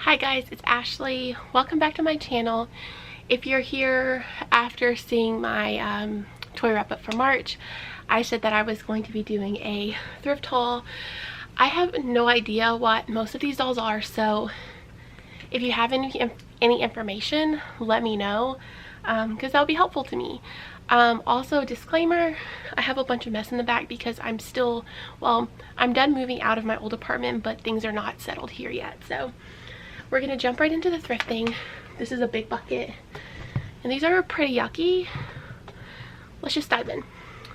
Hi guys, it's Ashley. Welcome back to my channel. If you're here after seeing my toy wrap up for March, I said that I was going to be doing a thrift haul. I have no idea what most of these dolls are, so if you have any information, let me know, because that would be helpful to me. Also, disclaimer, I have a bunch of mess in the back because I'm still, well, I'm done moving out of my old apartment, but things are not settled here yet. So we're gonna jump right into the thrifting. This is a big bucket, and these are pretty yucky. Let's just dive in.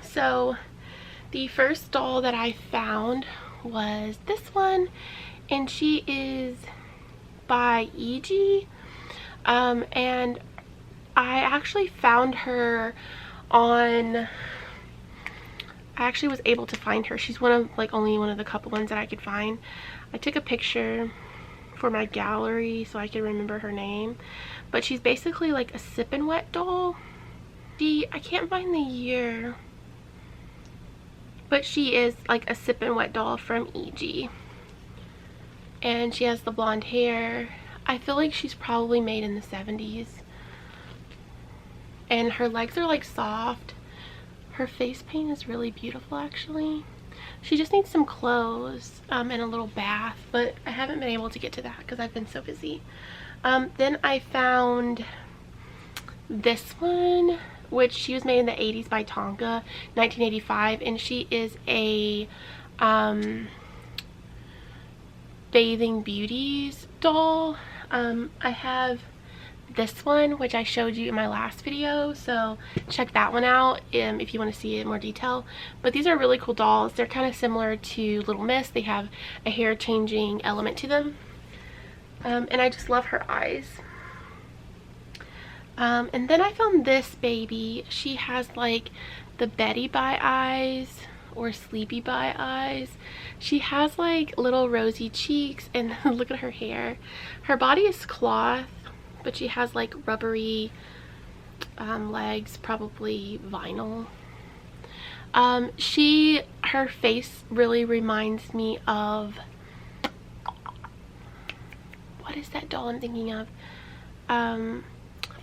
So the first doll that I found was this one, and she is by EG, and I actually found her on, I actually was able to find her. She's one of, like, only one of the couple ones that I could find. I took a picture for my gallery so I could remember her name, but she's basically like a sip and wet doll. I can't find the year, but she is like a sip and wet doll from EG, and she has the blonde hair. I feel like she's probably made in the 70s, and her legs are like soft. Her face paint is really beautiful actually. She just needs some clothes and a little bath, but I haven't been able to get to that because I've been so busy. Then I found this one, which she was made in the 80s by Tonka, 1985, and she is a Bathing Beauties doll. I have this one, which I showed you in my last video, so check that one out if you want to see it in more detail. But these are really cool dolls. They're kind of similar to Little Miss. They have a hair changing element to them, and I just love her eyes. And then I found this baby. She has like the Betty Bye eyes or Sleepy Bye eyes. She has like little rosy cheeks, and look at her hair. Her body is cloth, but she has like rubbery legs, probably vinyl. Her face really reminds me of, what is that doll I'm thinking of?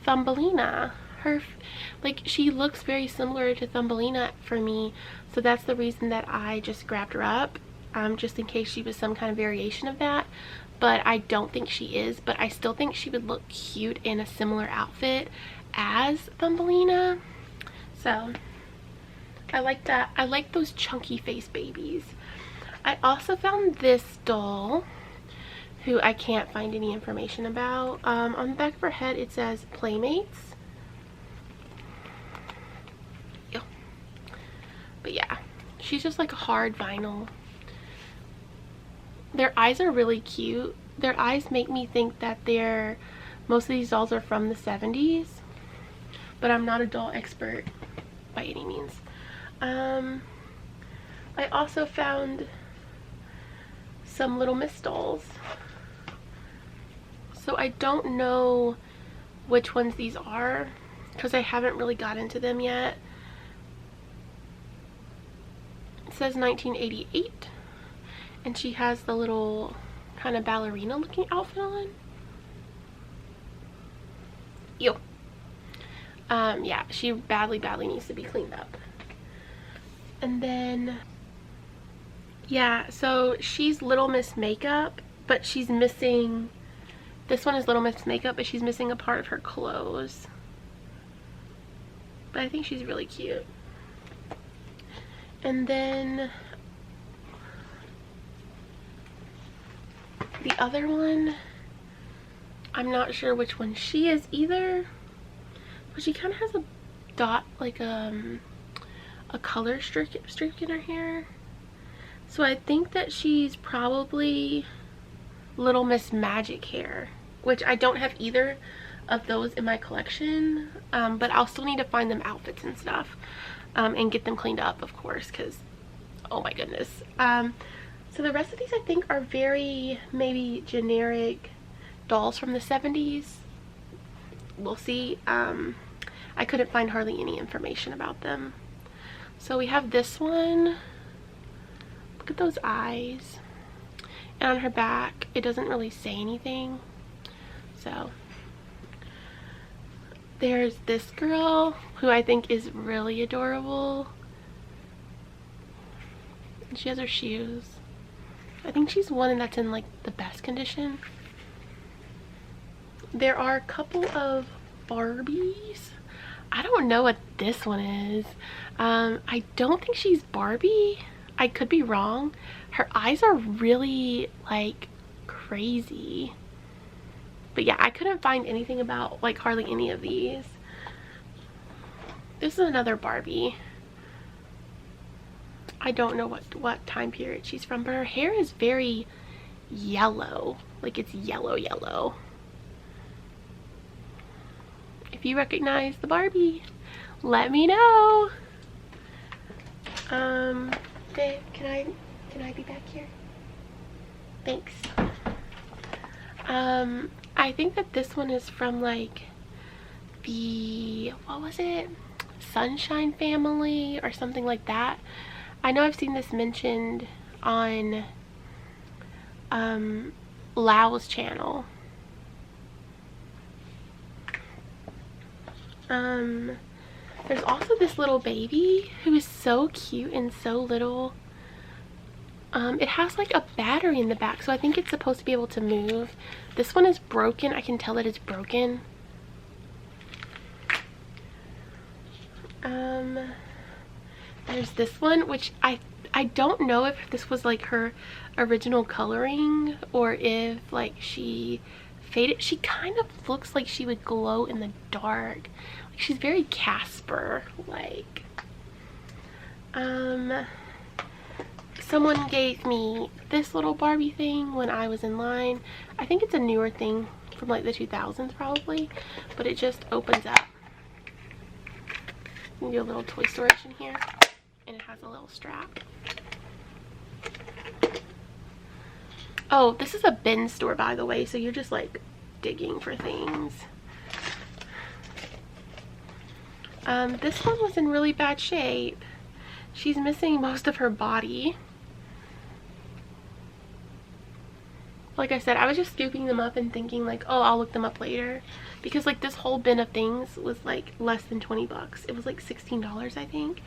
Thumbelina. She looks very similar to Thumbelina for me, so that's the reason that I just grabbed her up, just in case she was some kind of variation of that. But I don't think she is, but I still think she would look cute in a similar outfit as Thumbelina. So I like that. I like those chunky face babies. I also found this doll, who I can't find any information about. On the back of her head it says Playmates. Ew. But yeah, she's just like a hard vinyl. Their eyes are really cute. Their eyes make me think that most of these dolls are from the 70s, but I'm not a doll expert by any means. I also found some Little Miss dolls. So I don't know which ones these are because I haven't really got into them yet. It says 1988. And she has the little kind of ballerina looking outfit on. Ew. Yeah, she badly needs to be cleaned up. And then, yeah, so she's Little Miss makeup, but she's missing, this one is Little Miss makeup, but she's missing a part of her clothes. But I think she's really cute. And then the other one, I'm not sure which one she is either, but she kind of has a dot, like a color streak in her hair. So I think that she's probably Little Miss Magic hair, which I don't have either of those in my collection, but I'll still need to find them outfits and stuff, and get them cleaned up, of course, because oh my goodness. So the rest of these I think are very maybe generic dolls from the 70s. We'll see. I couldn't find hardly any information about them. So we have this one. Look at those eyes. And on her back, it doesn't really say anything. So there's this girl who I think is really adorable. She has her shoes. I think she's one that's in like the best condition. There are a couple of Barbies. I don't know what this one is. I don't think she's Barbie. I could be wrong. Her eyes are really like crazy. But yeah, I couldn't find anything about like hardly any of these. This is another Barbie. I don't know what time period she's from, but her hair is very yellow. Like it's yellow. If you recognize the Barbie, let me know. Dave, can I be back here? Thanks. I think that this one is from like the, what was it? Sunshine Family or something like that. I know I've seen this mentioned on Lau's channel. There's also this little baby who is so cute and so little. It has like a battery in the back, so I think it's supposed to be able to move. This one is broken. I can tell that it's broken. There's this one, which I don't know if this was like her original coloring or if like she faded. She kind of looks like she would glow in the dark. Like she's very Casper like. Someone gave me this little Barbie thing when I was in line. I think it's a newer thing from like the 2000s probably, but it just opens up. You can do a little toy storage in here, and it has a little strap. Oh, this is a bin store, by the way, so you're just like digging for things. This one was in really bad shape. She's missing most of her body. Like I said, I was just scooping them up and thinking like, oh, I'll look them up later. Because like this whole bin of things was like less than 20 bucks. It was like $16, I think.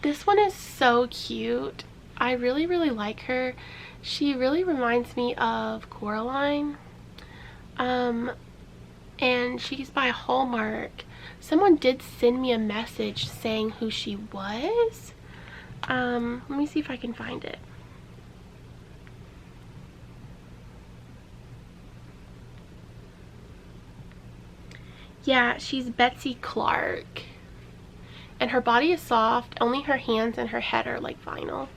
This one is so cute. I really like her. She really reminds me of Coraline. And she's by Hallmark. Someone did send me a message saying who she was. Let me see if I can find it. Yeah, she's Betsy Clark. And her body is soft. Only her hands and her head are like vinyl.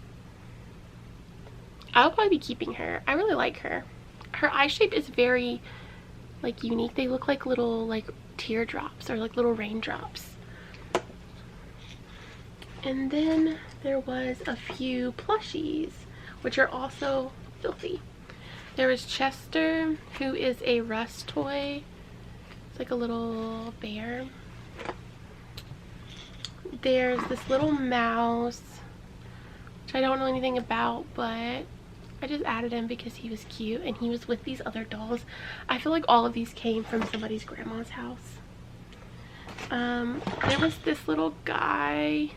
I'll probably be keeping her. I really like her. Her eye shape is very like unique. They look like little like teardrops or like little raindrops. And then there was a few plushies, which are also filthy. There was Chester, who is a Russ toy. It's like a little bear. There's this little mouse, which I don't know anything about, but I just added him because he was cute and he was with these other dolls. I feel like all of these came from somebody's grandma's house. There was this little guy.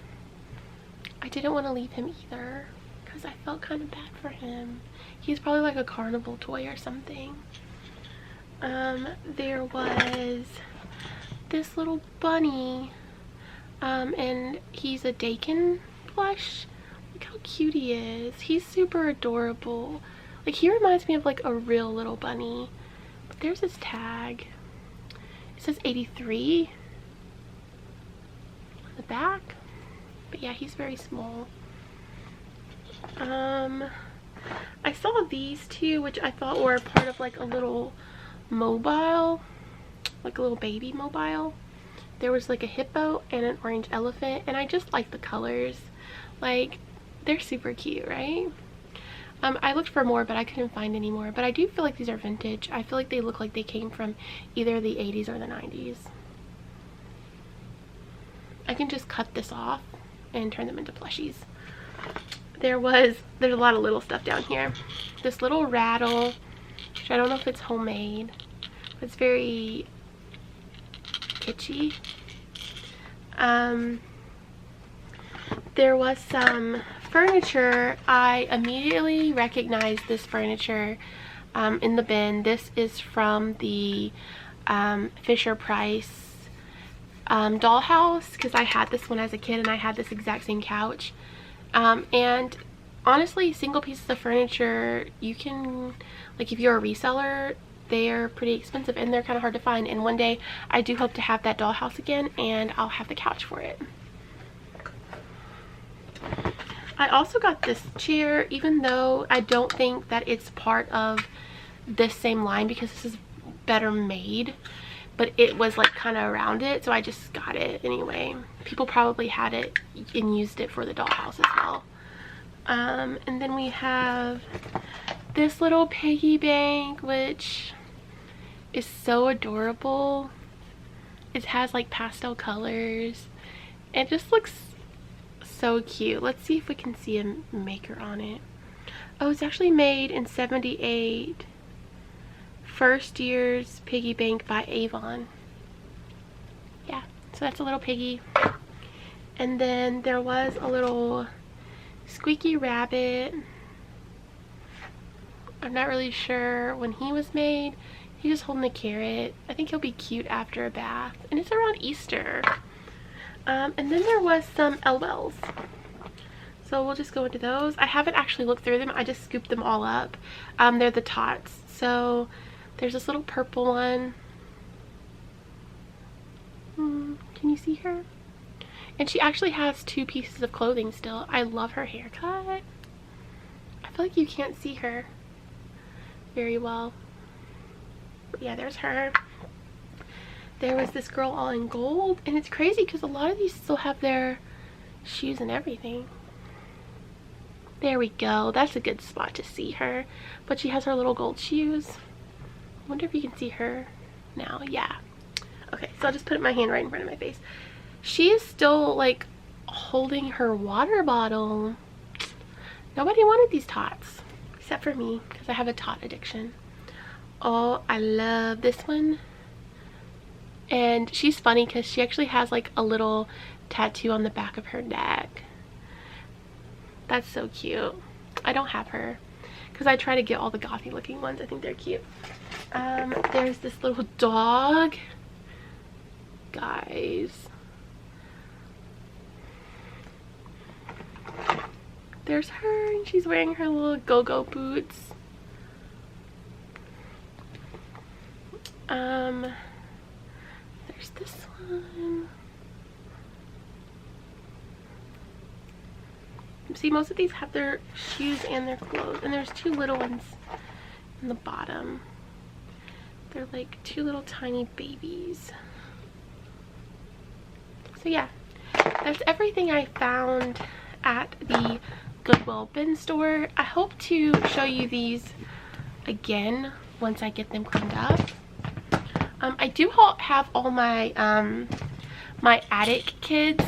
I didn't want to leave him either because I felt kind of bad for him. He's probably like a carnival toy or something. There was this little bunny, and he's a Dakin plush. Look how cute he is. He's super adorable. Like, he reminds me of like a real little bunny. But there's his tag. It says 83 on the back. But yeah, he's very small. I saw these two, which I thought were part of like a little mobile, like a little baby mobile. There was like a hippo and an orange elephant, and I just like the colors. Like, they're super cute, right? I looked for more, but I couldn't find any more. But I do feel like these are vintage. I feel like they look like they came from either the 80s or the 90s. I can just cut this off and turn them into plushies. There's a lot of little stuff down here. This little rattle, which I don't know if it's homemade, It's very kitschy. There was some furniture. I immediately recognized this furniture in the bin. This is from the Fisher Price dollhouse, because I had this one as a kid and I had this exact same couch. And honestly, single pieces of furniture, you can, like, if you're a reseller, they're pretty expensive and they're kind of hard to find. And one day I do hope to have that dollhouse again, and I'll have the couch for it. I also got this chair, even though I don't think that it's part of this same line because this is better made, but it was like kind of around it, so I just got it anyway. People probably had it and used it for the dollhouse as well. And then we have this little piggy bank, which is so adorable. It has like pastel colors. It just looks so cute. Let's see if we can see a maker on it. Oh, it's actually made in '78. First Year's Piggy Bank by Avon. Yeah, so that's a little piggy. And then there was a little squeaky rabbit. I'm not really sure when he was made. He's just holding a carrot. I think he'll be cute after a bath. And it's around Easter. And then there was some LOLs. So we'll just go into those. I haven't actually looked through them. I just scooped them all up. They're the tots. So there's this little purple one. Can you see her? And she actually has 2 pieces of clothing still. I love her haircut. I feel like you can't see her very well. But yeah, there's her. There was this girl all in gold, and it's crazy because a lot of these still have their shoes and everything. There we go. That's a good spot to see her. But she has her little gold shoes. I wonder if you can see her now. Yeah. Okay, so I'll just put my hand right in front of my face. She is still like holding her water bottle. Nobody wanted these tots except for me because I have a tot addiction. Oh, I love this one. And she's funny because she actually has like a little tattoo on the back of her neck. That's so cute. I don't have her because I try to get all the gothy looking ones. I think they're cute. There's this little dog. Guys. There's her, and she's wearing her little go-go boots. There's this one. See, most of these have their shoes and their clothes, and there's 2 little ones in the bottom. They're like 2 little tiny babies. So yeah, that's everything I found at the Goodwill bin store. I hope to show you these again once I get them cleaned up. I do have all my my attic kids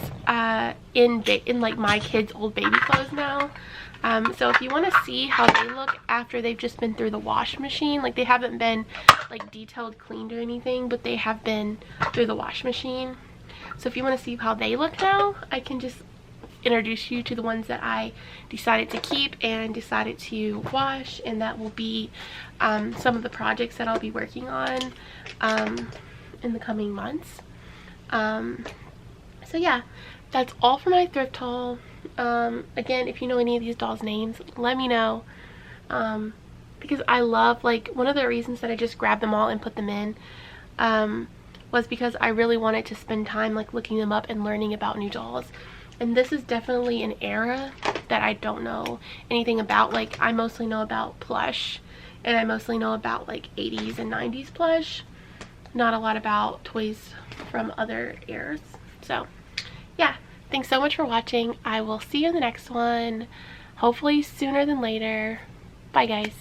in like my kids' old baby clothes now. So if you want to see how they look after they've just been through the wash machine, like they haven't been like detailed cleaned or anything, but they have been through the wash machine. So if you want to see how they look now, I can just introduce you to the ones that I decided to keep and decided to wash, and that will be some of the projects that I'll be working on in the coming months. So yeah, that's all for my thrift haul. Again, if you know any of these dolls' names, let me know, because I love, like, one of the reasons that I just grabbed them all and put them in was because I really wanted to spend time like looking them up and learning about new dolls. And this is definitely an era that I don't know anything about. Like, I mostly know about plush, and I mostly know about like 80s and 90s plush. Not a lot about toys from other eras. So yeah, thanks so much for watching. I will see you in the next one, hopefully sooner than later. Bye guys.